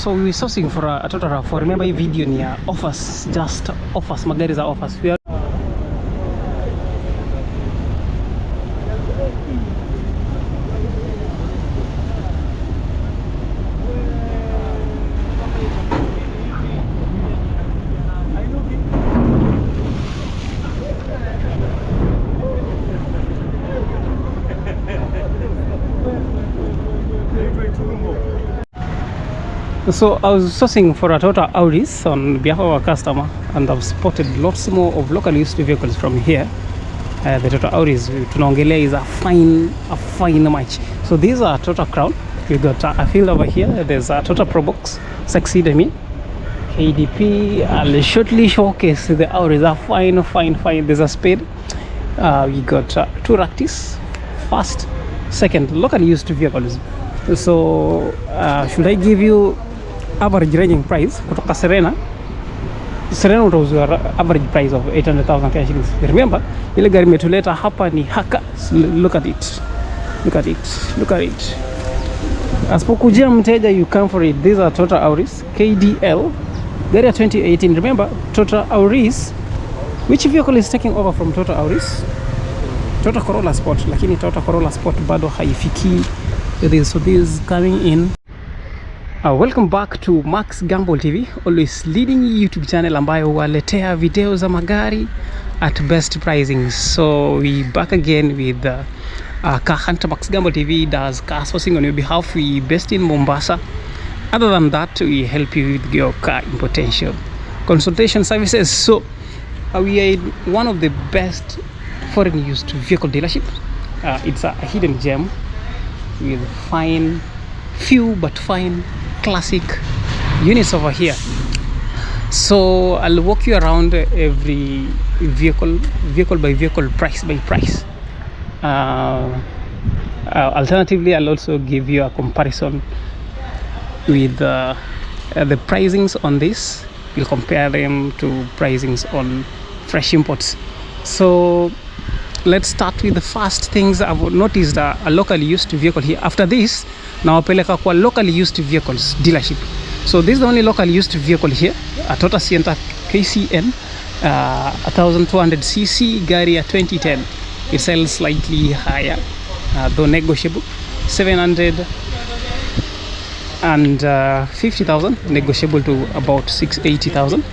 So we were sourcing for a total for, remember hii video ni ya offers, just offers, magari za offers. We are so I was sourcing for a Toyota Auris on behalf of our customer, and I've spotted lots more of local used vehicles from here. The Toyota Auris tunaongelea is a fine match. So these are Toyota Crown. We got a field over here. There's a Toyota Probox Succeed, I mean KDP. I'll shortly showcase the Auris. A fine. There's a Spade. We got two Ractis, first, second, local used vehicles. So should I give you average ranging price kutoka Serena utauzwa average price of 800,000 Kenya shillings. Remember ile gari imetuleta hapa ni haka. Look at it. Asipokujia mteja, you come for it. These are Toyota Auris KDL, gari ya 2018. Remember Toyota Auris, which vehicle is taking over from Toyota Auris? Toyota Corolla Sport, lakini Toyota Corolla Sport bado haifiki. So this coming in. Welcome back to Max Gamble TV, always leading YouTube channel ambayo waletea video za magari at best pricing. So we back again with car hunter. Max Gamble TV does car sourcing on your behalf. We based in Mombasa. Other than that, we help you with your car importation consultation services. So we are one of the best foreign used vehicle dealership. It's a hidden gem with few but fine classic units over here. So I'll walk you around every vehicle by vehicle, price by price. Alternatively, I'll also give you a comparison with the pricings on this. We'll compare them to pricings on fresh imports. So let's start with the first things. I've noticed a locally used vehicle here. After this, nawapeleka kwa locally used vehicles dealership. So this is the only locally used vehicle here, a Toyota Sienta KCN, 1200cc gari ya 2010. It sells slightly higher, though negotiable, 750,000, negotiable to about 680,000.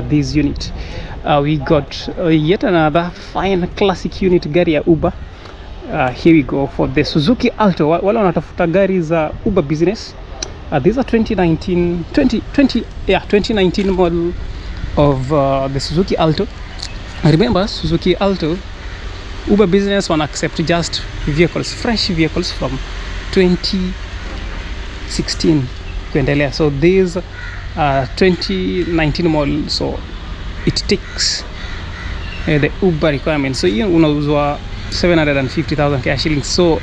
This unit. We got yet another fine classic unit, gari ya Uber. Here we go for the Suzuki Alto. Wala wanatafuta gari za Uber business. These are 2019 model of the Suzuki Alto. Remember, Suzuki Alto, Uber business one accept just vehicles, fresh vehicles from 2016 kuendelea. So these 2019 model, so it takes the Uber requirement. So hiyo unauzwa 750,000 Kenya shillings. So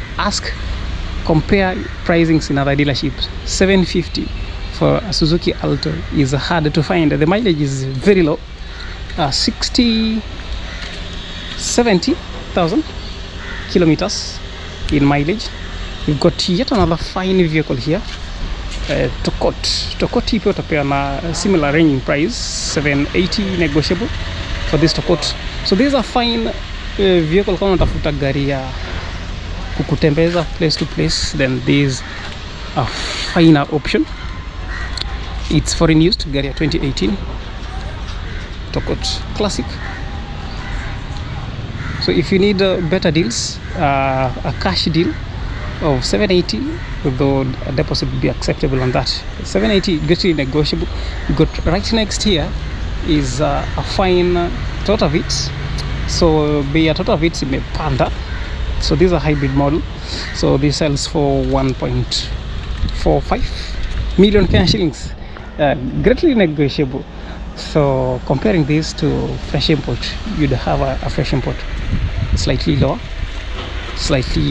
compare pricings in other dealerships. 750 for a Suzuki Alto is hard to find. The mileage is very low, 70,000 kilometers in mileage. We've got yet another fine vehicle here, Tokoti pia utapea na similar ranging price, 780 negotiable for this Tokoti. So these are fine vehicle. Kama unatafuta gari ya kukutembeza place to place, then these are finer option. It's foreign used, gari ya 2018 Tokoti classic. So if you need better deals, a cash deal of 780, though a deposit would be acceptable on that. 780 greatly negotiable. Got right next here is a fine Toyota Vitz. So bei ya Toyota Vitz imepanda. So this is a hybrid model. So this sells for 1.45 million Kenya shillings. Greatly negotiable. So comparing this to fresh import, you'd have a fresh import slightly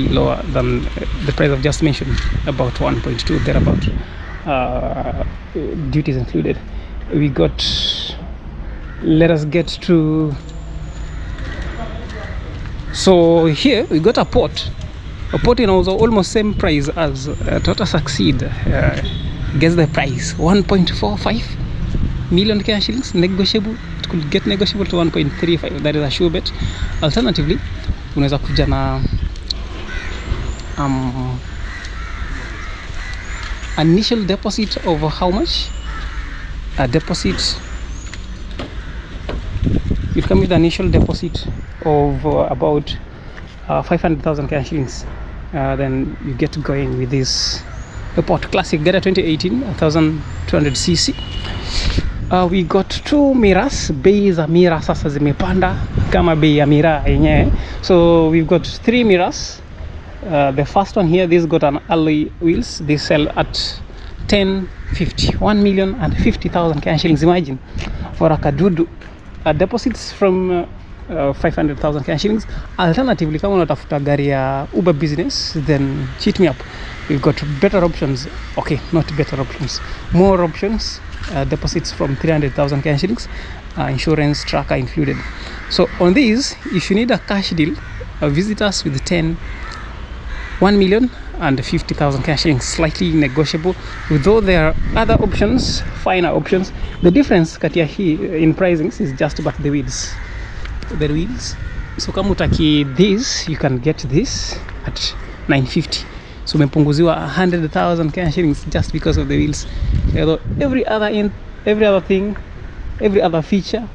lower than the price I've just mentioned, about 1.2 thereabout, duties included. We got, let us get to, so here we got a port Porting also almost same price as Toyota Succeed. Guess the price, 1.45 million Kenya shillings. Negotiable, it could get negotiable to 1.35. That is a sure bet. Alternatively, unaweza kuja na initial deposit of how much? A deposit, you come with an initial deposit of about 500,000 Kenya shillings. Then you get going with this Port Classic Geta 2018 1200cc. We got two mirrors. Bei za mira sasa zimepanda kama bei ya mira yenyewe. So we've got three mirrors. The first one here, this got an alloy wheels. They sell at 1050, 1,050,000 Kenya shillings. Imagine for a kadudu. Deposits from 500,000 Kenya shillings. Alternatively, kama unatafuta gari ya Uber business, then hit me up. We've got better options. Okay, not better options, more options. Deposits from 300,000 Kenya shillings, insurance tracker included. So on these, if you need a cash deal, visit us with 1,050,000 Kenya shillings, slightly negotiable. Though there are other options, finer options. The difference kati ya hii in pricings is just about the wheels. The wheels. So kama utaki this, you can get this at 950. So umepunguziwa 100,000 Kenya shillings just because of the wheels. Although every other thing, every other feature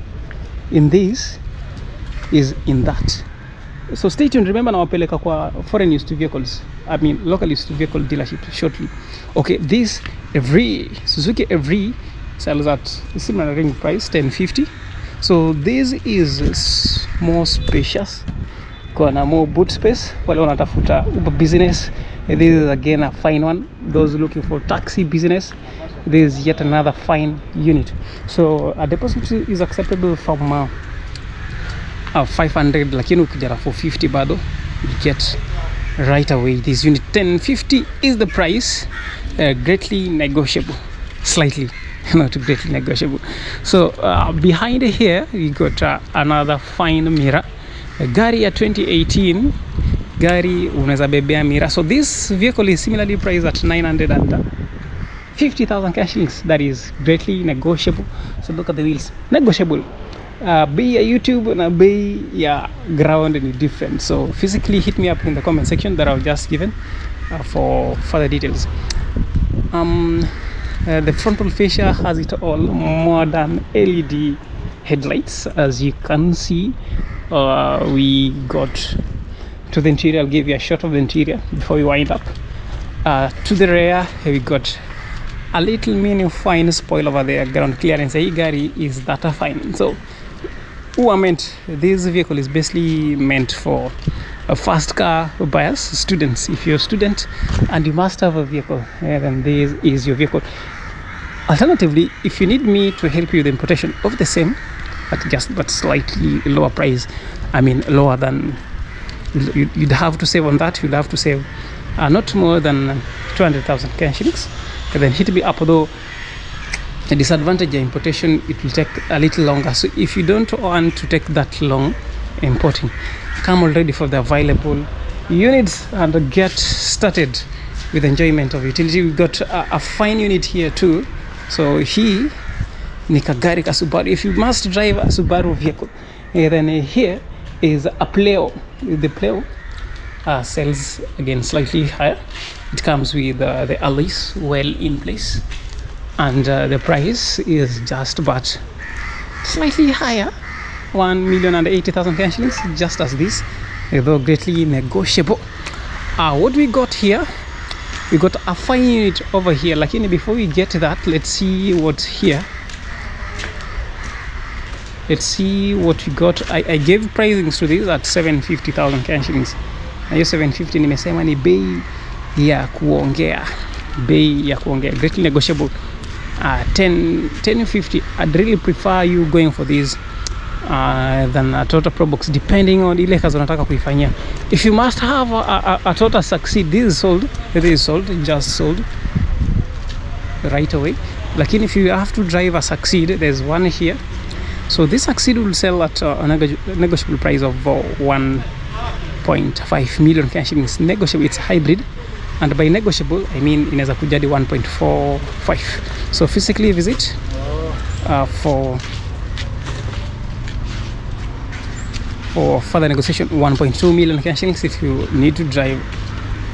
in this is in that. So stay tuned. Remember, nawapeleka kwa foreign used vehicles, I mean local used vehicle dealership shortly. Okay, this Suzuki Every sells at similar ring price, 1050. So this is more spacious, kuna more boot space. Wale wanatafuta Uber business, this is again a fine one. Those looking for taxi business, this is yet another fine unit. So a deposit is acceptable from 500, lakini ukija na 450 bado you get right away this unit. 1050 is the price, greatly negotiable, slightly not greatly negotiable. So behind here we got another fine mirror, gari ya 2018, gari unaweza bebea mirror. So this vehicle is similarly priced at 950,000 cash shillings. That is greatly negotiable. So look at the wheels, negotiable. Bei ya YouTube na bei ya ground ni different. So physically hit me up in the comment section that I've just given for further details. The frontal fascia has it all, modern LED headlights, as you can see. We got to the interior. I'll give you a shot of the interior before we wind up. To the rear we got a little mini fine spoil over there, ground clearance. Hii gari is that fine. So this vehicle is basically meant for a fast car buyers, students. If you're a student and you must have a vehicle, then this is your vehicle. Alternatively, if you need me to help you with the importation of the same but slightly lower price, I mean lower than you'd have to save on that, you'll have to save not more than 200,000 Kenya shillings. And then hit me up. Though the disadvantage of importation, it will take a little longer. So if you don't want to take that long importing, come already for the available units and get started with enjoyment of utility. We've got a fine unit here too. So hii ni kagari ka Subaru. If you must drive a Subaru vehicle, then here is a Pleo. The Pleo sells again slightly higher. It comes with the alloys well in place, and the price is just about slightly higher, 1,080,000 Kenya shillings, just as this, though greatly negotiable. What we got here, we got a fine unit over here. Lakini before we get to that, let's see what's here. Let's see what we got. I gave pricings to this at 750,000 Kenya shillings. Na hiyo 750 nimesema ni bei ya kuongea, greatly negotiable. 1050. I'd really prefer you going for this than a Toyota Probox, depending on ile kazi unataka kuifanyia. If you must have a Toyota Succeed, this is sold, just sold right away. Lakini if you have to drive a Succeed, there's one here. So this Succeed will sell at a negotiable price of 1.5 million Kenya shillings. Negotiable, it's hybrid, and by negotiable I mean inaweza kuja hadi 1.45. So physically visit for further negotiation. 1.2 million Kenya shillings if you need to drive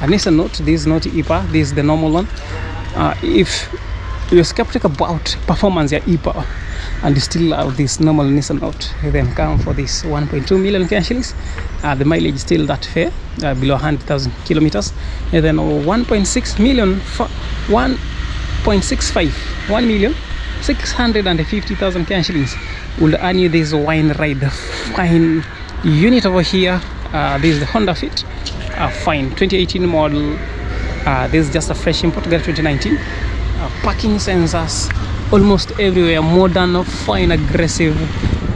a Nissan Note. This is not e-power, this is the normal one. If you're skeptical about performance ya e-power and you still have this normal Nissan Note, then come for this 1.2 million Kenya shillings. The mileage is still that fair, below 100,000 kilometers. And then 1.6 million, 1.65, 1,650,000 Kenya shillings will earn you this wine ride. Fine unit over here. This is the Honda Fit, fine 2018 model. This is just a fresh import, 2019. Parking sensors almost everywhere, modern, fine, aggressive,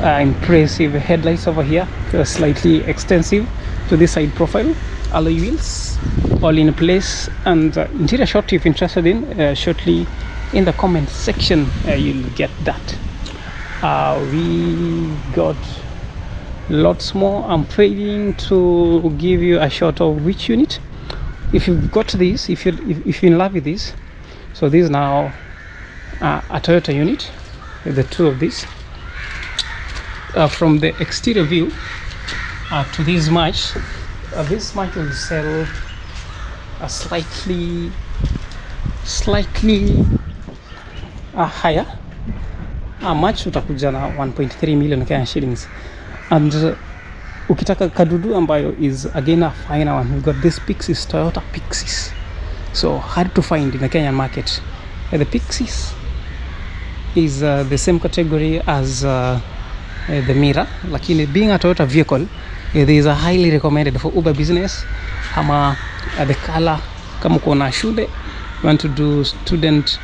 impressive headlights over here, slightly extensive to this side profile. Alloy wheels all in place, and interior shot if interested in, shortly in the comment section you'll get that. We got lots more. I'm failing to give you a shot of which unit. If you've got this, if you're in love with this, so this is now a Toyota unit, the two of these. From the exterior view to this match will sell slightly higher. Match utakuja na 1.3 million Kenya shillings, and ukitaka kadudu ambayo is again a fine one, we got this Pixies, Toyota Pixies, so hard to find in the Kenyan market. The Pixies is the same category as the Mira, lakini being a Toyota vehicle, it is a highly recommended for Uber business. Ama the color, kama uko na shule, you want to do student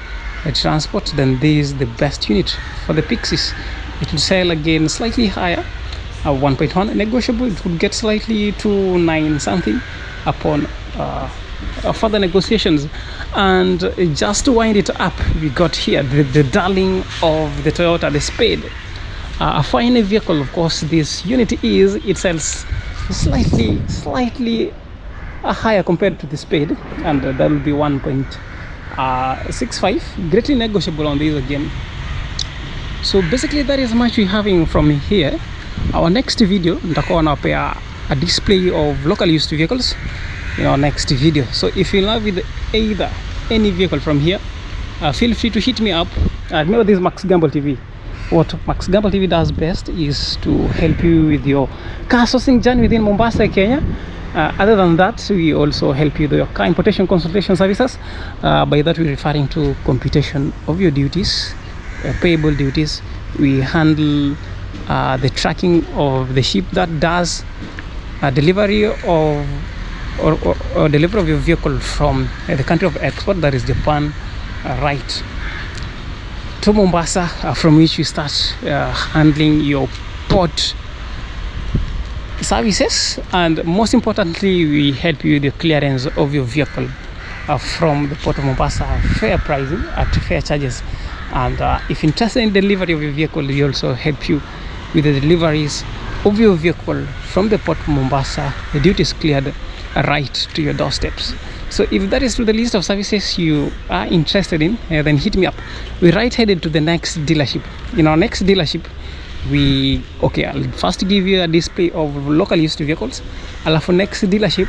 transport, then this is the best unit for the Pixies. It will sell again slightly higher, 1.1 negotiable. It would get slightly to 9 something upon further negotiations. And just to wind it up, we got here the darling of the Toyota, the Spade. A fine vehicle, of course. This unit is, it sells slightly higher compared to the Spade, and that will be 1.65, greatly negotiable on this again. So basically that is much we're having from here. Our next video nitakuwa nawapea a display of local used vehicles in our next video. So if you're in love with either any vehicle from here, feel free to hit me up. Remember, this is Max Gamble TV. What Max Gamble TV does best is to help you with your car sourcing journey within Mombasa, Kenya. Other than that, we also help you with your car importation consultation services. By that, we're referring to computation of your duties, payable duties. We handle the tracking of the ship that does delivery of or delivery of your vehicle from the country of export, that is Japan, right to Mombasa, from which we start handling your port services, and most importantly, we help you with the clearance of your vehicle from the port of Mombasa, fair pricing at fair charges. And if interested in delivery of your vehicle, we also help you with the deliveries of your vehicle from the port of Mombasa. The duty is cleared right to your doorsteps. So if that is to the list of services you are interested in, then hit me up. We're right headed to the next dealership. In our next dealership, I'll first give you a display of local used vehicles. For next dealership,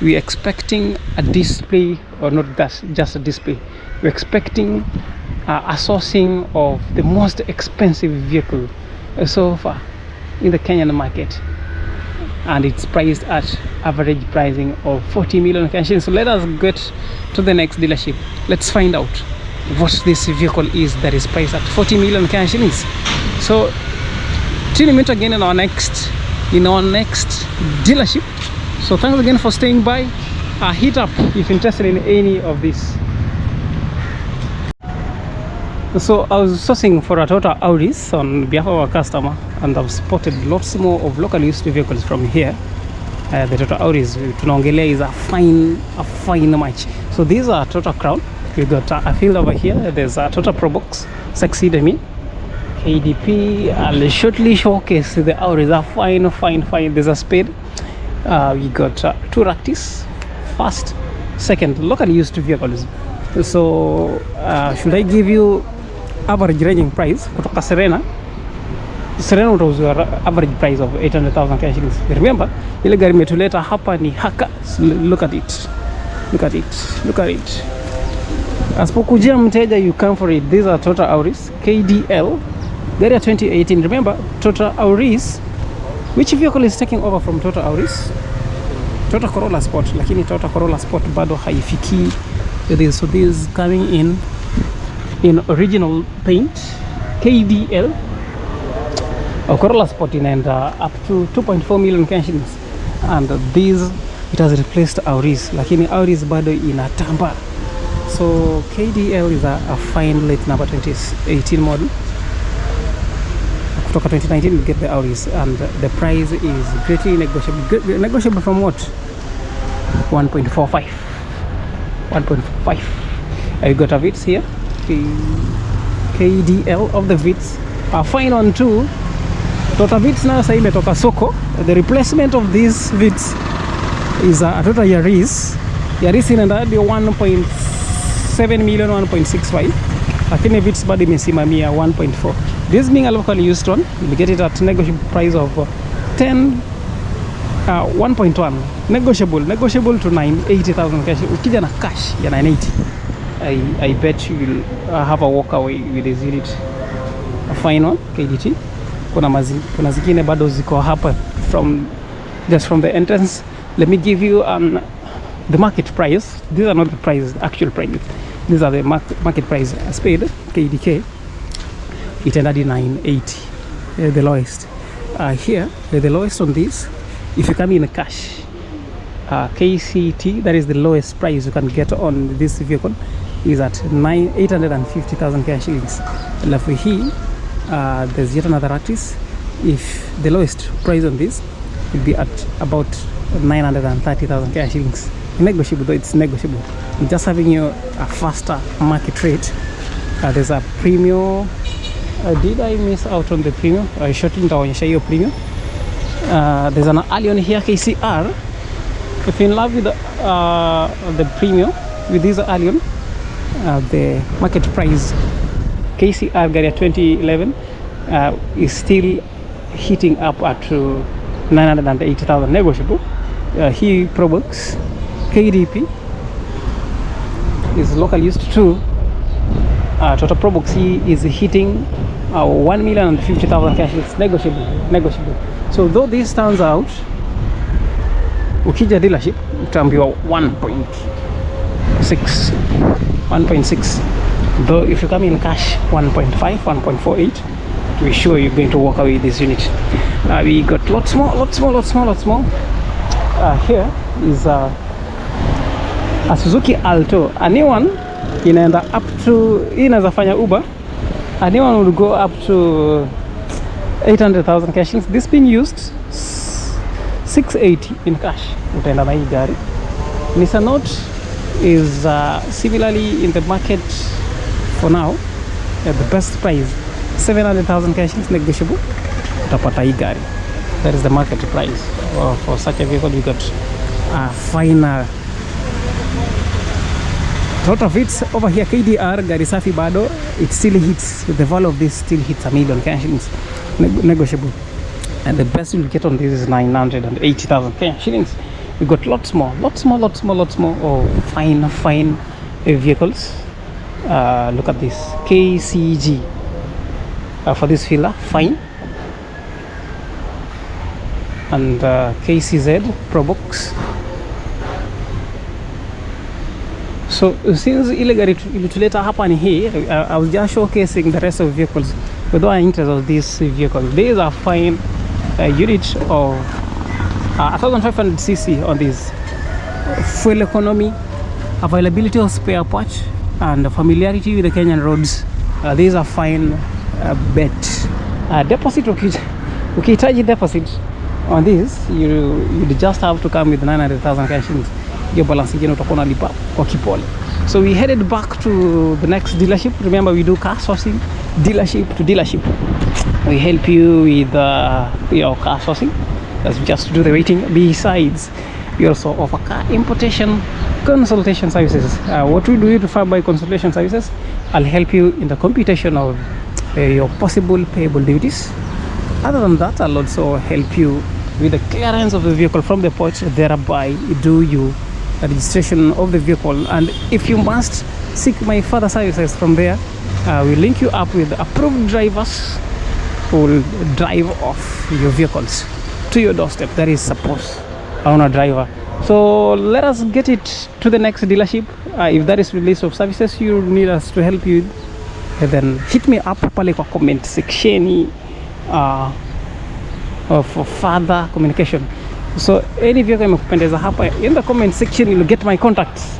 we're expecting a display, or not just a display, we're expecting a sourcing of the most expensive vehicle so far in the Kenyan market, and it's priced at average pricing of 40 million shillings. So let us get to the next dealership. Let's find out what this vehicle is that is priced at 40 million shillings. So tune in again in our next dealership. So thanks again for staying by. Hit up if interested in any of this. So I was sourcing for a Toyota Auris on behalf of our customer, and I've spotted lots more of local used vehicles from here. The Toyota Auris tunaongelea is a fine match. So these are Toyota Crown. We got a field over here. There's a Toyota Probox Succeed, KDP. I'll shortly showcase the Auris. A fine. There's a Spade. We got two Ractis, first, second, locally used vehicles. So should I give you average ranging price kutoka Serena? Serena utauzwa average price of 800,000 Kenya shillings. Remember, ile gari imetuleta hapa ni haka. Look at it. Look at it. Look at it. Asipokujia mteja, you come for it. These are Toyota Auris KDL. Gari ya 2018. Remember, Toyota Auris. Which vehicle is taking over from Toyota Auris? Toyota Corolla Sport. Lakini Toyota Corolla Sport bado haifiki this. So this is coming in original paint. KDL. Corolla Sport inaenda up to 2.4 million Kenya shillings. And this, it has replaced Auris. Lakini Auris bado inatamba. So KDL is a fine late number 2018 model. Kutoka 2019 we get the Auris, and the price is greatly negotiable. Negotiable from what? 1.45. 1.5. I got a Vitz here. The KDL of the Vitz are fine on too. Toyota Vitz now sasa imetoka soko. The replacement of this Vitz is a Toyota Yaris. Yaris inaenda hadi 1.7 million, 1.65. Lakini Vitz bado imesimamia 1.4. This being a locally used one, you'll get it at negotiable price of 1.1. Negotiable to 980,000 cash. Ukija na cash ya 980, I bet you will have a walk away with this unit. A fine one, KDT. Kuna zingine bado ziko hapa just from the entrance. Let me give you the market price. These are not the price, actual price. These are the market price. Spade KDK. It ended in 980, the lowest. Here, the lowest on this, if you come in cash, KCT, that is the lowest price you can get on this vehicle, is at 850,000 cash shillings. Left here, there's yet another artist. If the lowest price on this will be at about 930,000 cash shillings. Negotiable, though it's negotiable. I'm just having you a faster market rate. There's a premium. Did I miss out on the premium? I shot in the premium. There's an Allion here, KCR. If you're in love with the premium, with this Allion, the market price KCR Garia 2011 is still hitting up at 980,000 negotiable. He Probox KDP is local used too. Total Probox is hitting 1,050,000 cash. It's negotiable. So though this turns out, ukija dealership utaambiwa 1.6. Though if you come in cash 1.5, 1.48, we're sure you're going to walk away with this unit. We got lots more. Here is a Suzuki Alto, a new one. Inaenda up to, inaweza fanya Uber. A new one will go up to 800,000 cash. This being used 680 in cash. Utaenda na hii gari. Nissan Note is similarly in the market for now at the best price, 700,000 cash negotiable. Utapata hii gari. That is the market price for such a vehicle. We got a finer lot of it over here. KDR gari safi bado, it still hits, the value of this still hits a million cash negotiable, and the best you'll get on this is 980,000 cash shillings. We got lots more of fine vehicles. Look at this KCG for this filler, fine, and KCZ Probox. So since ile gari ilituleta hapa ni hii, I was just showcasing the rest of vehicles with our interest of this vehicle. There is a fine unit of 1500cc on this. Fuel economy, availability of spare parts, and familiarity with the Kenyan roads. These are fine bet. Deposit, ukihitaji deposit on this, you just have to come with 900,000 cash. Your balance again utakuwa unalipa kwa kipole. So we headed back to the next dealership. Remember, we do car sourcing, dealership to dealership. We help you with your car sourcing. That's just to do the rating. Besides, we also offer car importation consultation services. What we do, you prefer by consultation services, I'll help you in the computation of your possible payable duties. Other than that, I'll also help you with the clearance of the vehicle from the port, thereby do you the registration of the vehicle. And if you must seek my further services from there, we'll link you up with approved drivers who will drive off your vehicles to your doorstep. That is suppose on a driver. So let us get it to the next dealership. If that is the list of services you need us to help you, then hit me up pale kwa comment section for further communication. So any vehicle imekupendeza hapa, in the comment section you'll get my contacts.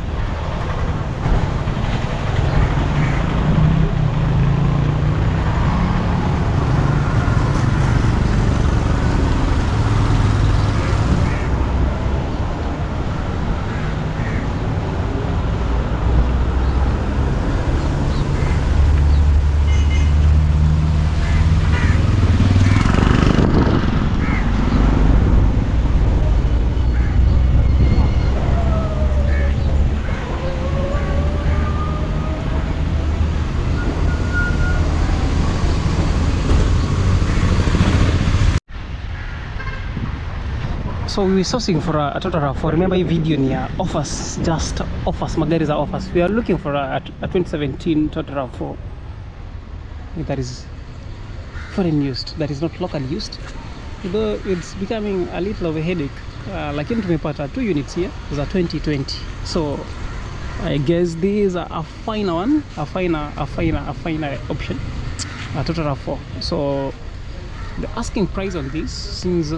So we were sourcing for a Toyota RAV4. Remember hii video ni ya offers, just offers, magari za offers. We are looking for a 2017 Toyota RAV4 that is foreign used, that is not local used, though it's becoming a little of a headache. Lakini tumepata 2 units here za 2020, so I guess these are a finer one, a finer option, a Toyota RAV4. So the asking price on this, since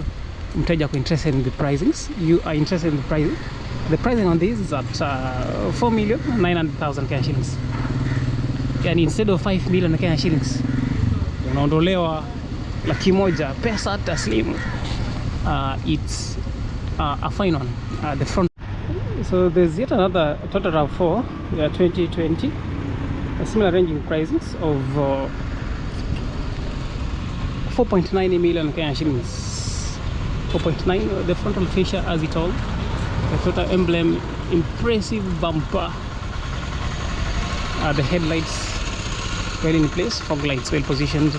mteja ko interested in the pricings, you are interested in the pricing. The pricing on this is at 4,900,000 Kenya shillings. Yani instead of 5 million Kenya shillings unaondolewa £100,000 pesa taslimu. It's a fine one. The front. So there's yet another Toyota RAV4 2020, a similar ranging prices of 4.9 million Kenya shillings. 4.9. The frontal fascia as it all, the Toyota emblem, impressive bumper, the headlights well in place, fog lights well positioned,